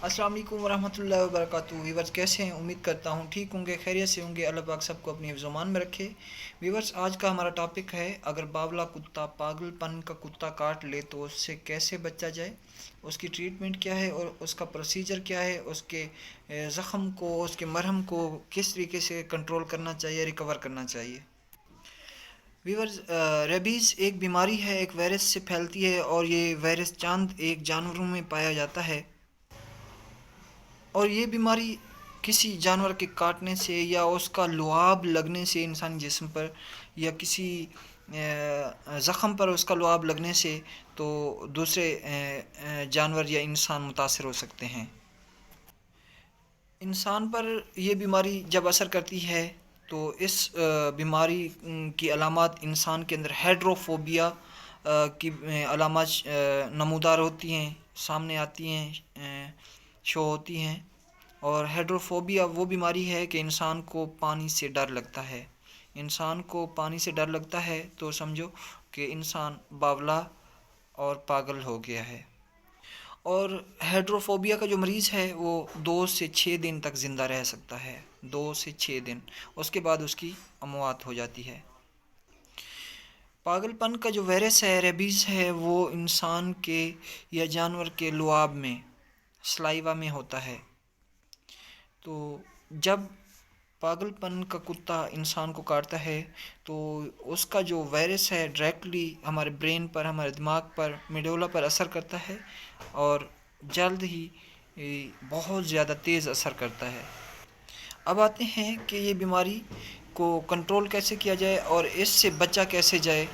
السلام علیکم ورحمۃ اللہ وبرکاتہ۔ ویورز کیسے ہیں؟ امید کرتا ہوں ٹھیک ہوں گے، خیریت سے ہوں گے۔ اللہ پاک سب کو اپنی حفظ و امان میں رکھے۔ ویورز آج کا ہمارا ٹاپک ہے، اگر باولا کتا پاگل پن کا کتا کاٹ لے تو اس سے کیسے بچا جائے، اس کی ٹریٹمنٹ کیا ہے اور اس کا پروسیجر کیا ہے، اس کے زخم کو، اس کے مرہم کو کس طریقے سے کنٹرول کرنا چاہیے، ریکور کرنا چاہیے۔ ویورز ریبیز ایک بیماری ہے، ایک وائرس سے پھیلتی ہے اور یہ وائرس چند ایک جانوروں میں پایا جاتا ہے، اور یہ بیماری کسی جانور کے کاٹنے سے یا اس کا لعاب لگنے سے انسانی جسم پر، یا کسی زخم پر اس کا لعاب لگنے سے تو دوسرے جانور یا انسان متاثر ہو سکتے ہیں۔ انسان پر یہ بیماری جب اثر کرتی ہے تو اس بیماری کی علامات انسان کے اندر ہیڈروفوبیا کی علامات نمودار ہوتی ہیں، سامنے آتی ہیں، شو ہوتی ہیں۔ اور ہیڈروفوبیا وہ بیماری ہے کہ انسان کو پانی سے ڈر لگتا ہے۔ انسان کو پانی سے ڈر لگتا ہے تو سمجھو کہ انسان باولا اور پاگل ہو گیا ہے۔ اور ہیڈروفوبیا کا جو مریض ہے وہ 2 سے 6 دن تک زندہ رہ سکتا ہے، 2 سے 6 دن، اس کے بعد اس کی اموات ہو جاتی ہے۔ پاگل پن کا جو وائرس ہے، ریبیز ہے، وہ انسان کے یا جانور کے لعاب میں، سلائیوا میں ہوتا ہے۔ تو جب پاگل پن کا کتا انسان کو کاٹتا ہے تو اس کا جو وائرس ہے ڈائریکٹلی ہمارے برین پر، ہمارے دماغ پر، میڈولا پر اثر کرتا ہے اور جلد ہی بہت زیادہ تیز اثر کرتا ہے۔ اب آتے ہیں کہ یہ بیماری کو کنٹرول کیسے کیا جائے اور اس سے بچا کیسے جائے۔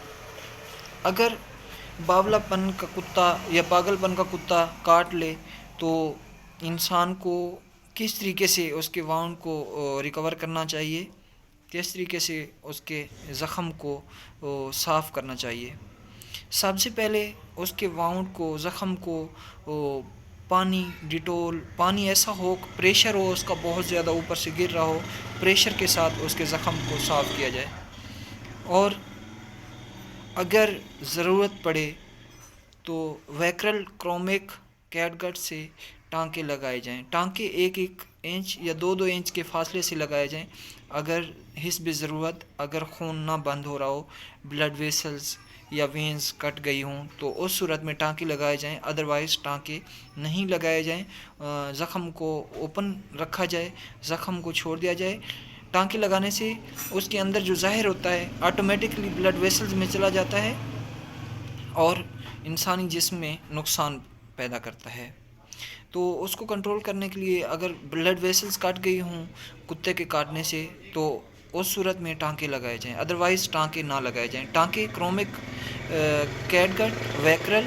اگر باولا پن کا کتا یا پاگل پن کا کتا کاٹ لے تو انسان کو کس طریقے سے اس کے وانڈ کو ریکور کرنا چاہیے، کس طریقے سے اس کے زخم کو صاف کرنا چاہیے۔ سب سے پہلے اس کے وانڈ کو، زخم کو پانی، ڈیٹول پانی ایسا ہو، پریشر ہو اس کا بہت زیادہ اوپر سے گر رہا ہو، پریشر کے ساتھ اس کے زخم کو صاف کیا جائے۔ اور اگر ضرورت پڑے تو ویکرل کرومک کیٹ گٹ سے ٹانکے لگائے جائیں۔ ٹانکے 1-1 انچ یا 2-2 انچ کے فاصلے سے لگائے جائیں۔ اگر حسب ضرورت، اگر خون نہ بند ہو رہا ہو، بلڈ ویسلز یا وینز کٹ گئی ہوں تو اس صورت میں ٹانکے لگائے جائیں، ادروائز ٹانکے نہیں لگائے جائیں۔ زخم کو اوپن رکھا جائے، زخم کو چھوڑ دیا جائے۔ ٹانکے لگانے سے اس کے اندر جو ظاہر ہوتا ہے آٹومیٹکلی بلڈ ویسلز میں چلا جاتا ہے اور انسانی جسم میں نقصان پیدا کرتا ہے۔ تو اس کو کنٹرول کرنے کے لیے اگر بلڈ ویسلز کٹ گئی ہوں کتے کے کاٹنے سے تو اس صورت میں ٹانکے لگائے جائیں، ادروائز ٹانکے نہ لگائے جائیں۔ ٹانکے کرومک کیٹ گٹ، ویکرل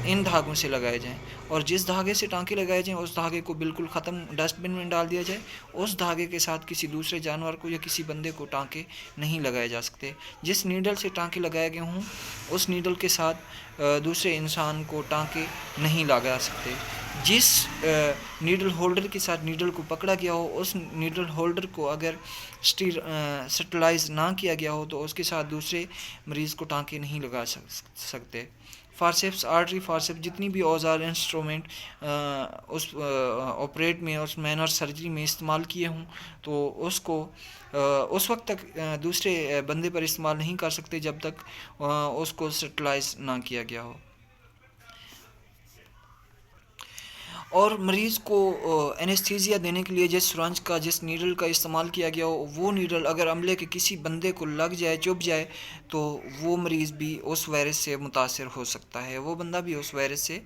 ان دھاگوں سے لگائے جائیں، اور جس دھاگے سے ٹانکے لگائے جائیں اس دھاگے کو بالکل ختم ڈسٹ بن میں ڈال دیا جائے۔ اس دھاگے کے ساتھ کسی دوسرے جانور کو یا کسی بندے کو ٹانکے نہیں لگائے جا سکتے۔ جس نیڈل سے ٹانکے لگائے گئے ہوں اس نیڈل کے ساتھ دوسرے انسان کو ٹانکے نہیں لگا سکتے۔ جس نیڈل ہولڈر کے ساتھ نیڈل کو پکڑا گیا ہو اس نیڈل ہولڈر کو اگر سٹرلائز نہ کیا گیا ہو تو اس کے ساتھ دوسرے مریض کو ٹانکے نہیں لگا سکتے۔ فارسیپس، آرٹری فارسیپس، جتنی بھی اوزار انسٹرومنٹ اس آپریٹ میں، اس مینر سرجری میں استعمال کیے ہوں تو اس کو اس وقت تک دوسرے بندے پر استعمال نہیں کر سکتے جب تک اس کو سٹرلائز نہ کیا گیا ہو۔ اور مریض کو اینستھیزیا دینے کے لیے جس سرنج کا، جس نیڈل کا استعمال کیا گیا ہو وہ نیڈل اگر عملے کے کسی بندے کو لگ جائے، چبھ جائے تو وہ مریض بھی اس وائرس سے متاثر ہو سکتا ہے، وہ بندہ بھی اس وائرس سے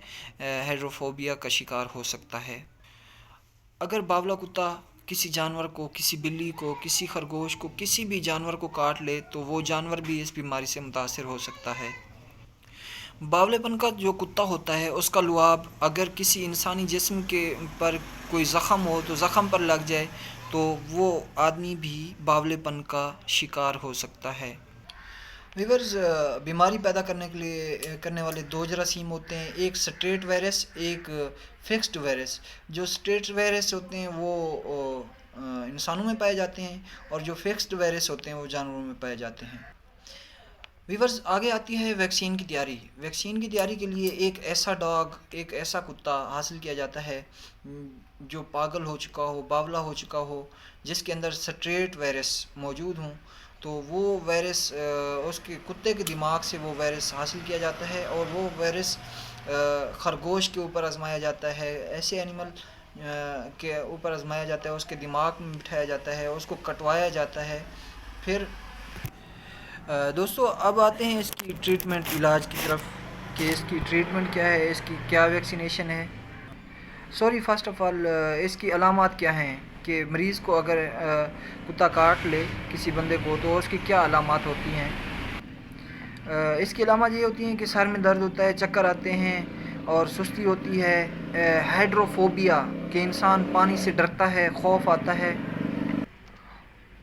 ہیڈروفوبیا کا شکار ہو سکتا ہے۔ اگر باولا کتا کسی جانور کو، کسی بلی کو، کسی خرگوش کو، کسی بھی جانور کو کاٹ لے تو وہ جانور بھی اس بیماری سے متاثر ہو سکتا ہے۔ باولے پن کا جو کتا ہوتا ہے اس کا لعاب اگر کسی انسانی جسم کے پر کوئی زخم ہو تو زخم پر لگ جائے تو وہ آدمی بھی باولے پن کا شکار ہو سکتا ہے۔ ویورز بیماری پیدا کرنے والے 2 جراثیم ہوتے ہیں، ایک سٹریٹ وائرس، ایک فکسڈ وائرس۔ جو سٹریٹ وائرس ہوتے ہیں وہ انسانوں میں پائے جاتے ہیں اور جو فکسڈ وائرس ہوتے ہیں وہ جانوروں میں پائے جاتے ہیں۔ ویورز آگے آتی ہے ویکسین کی تیاری. ویکسین کی تیاری کے لیے ایک ایسا ڈاگ، ایک ایسا کتا حاصل کیا جاتا ہے جو پاگل ہو چکا ہو، باولا ہو چکا ہو، جس کے اندر سٹریٹ وائرس موجود ہوں. تو وہ وائرس اس کے کتے کے دماغ سے وہ وائرس حاصل کیا جاتا ہے، اور وہ وائرس خرگوش کے اوپر آزمایا جاتا ہے، ایسے اینیمل کے اوپر آزمایا جاتا ہے، اس کے دماغ میں بٹھایا جاتا ہے، اس کو کٹوایا جاتا ہے. پھر دوستو اب آتے ہیں اس کی ٹریٹمنٹ، علاج کی طرف، کہ اس کی ٹریٹمنٹ کیا ہے، اس کی کیا ویکسینیشن ہے. فرسٹ آف آل اس کی علامات کیا ہیں کہ مریض کو اگر کتا کاٹ لے کسی بندے کو تو اس کی کیا علامات ہوتی ہیں. اس کی علامات یہ ہوتی ہیں کہ سر میں درد ہوتا ہے، چکر آتے ہیں اور سستی ہوتی ہے. ہائیڈروفوبیا کہ انسان پانی سے ڈرتا ہے، خوف آتا ہے.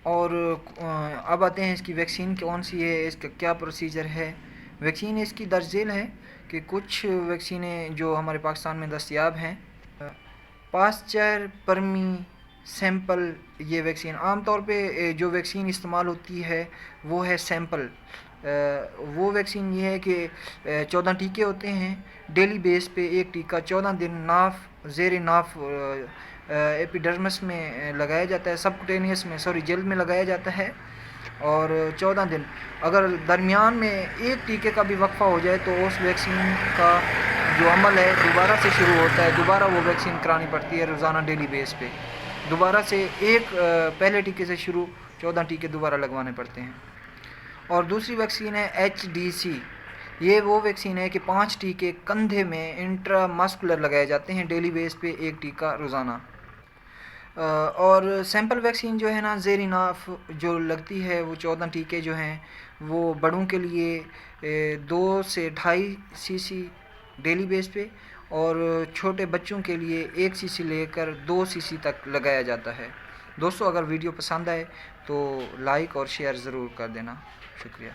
اور اب آتے ہیں اس کی ویکسین کون سی ہے، اس کا کیا پروسیجر ہے. ویکسین اس کی درج ذیل ہے کہ کچھ ویکسینیں جو ہمارے پاکستان میں دستیاب ہیں. پاسچر پرمی سیمپل یہ ویکسین عام طور پہ جو ویکسین استعمال ہوتی ہے وہ ہے سیمپل. وہ ویکسین یہ ہے کہ 14 ٹیکے ہوتے ہیں ڈیلی بیس پہ. ایک ٹیکہ 14 دن زیر ناف ایپیڈرمس میں لگایا جاتا ہے، سبکوٹینیس میں جلد میں لگایا جاتا ہے. اور 14 دن اگر درمیان میں ایک ٹیکے کا بھی وقفہ ہو جائے تو اس ویکسین کا جو عمل ہے دوبارہ سے شروع ہوتا ہے، دوبارہ وہ ویکسین کرانی پڑتی ہے روزانہ ڈیلی بیس پہ. دوبارہ سے ایک پہلے ٹیکے سے شروع 14 ٹیکے دوبارہ لگوانے پڑتے ہیں. اور دوسری ویکسین ہے HDC. یہ وہ ویکسین ہے کہ 5 ٹیکے کندھے میں انٹرا ماسکولر لگائے جاتے ہیں ڈیلی بیس پہ، ایک ٹیکہ روزانہ. اور سیمپل ویکسین جو ہے نا زیر ناف جو لگتی ہے وہ 14 ٹیکے جو ہیں وہ بڑوں کے لیے 2 سے 2.5 cc ڈیلی بیس پہ، اور چھوٹے بچوں کے لیے 1 cc لے کر 2 cc تک لگایا جاتا ہے. دوستو اگر ویڈیو پسند آئے تو لائک اور شیئر ضرور کر دینا. شکریہ.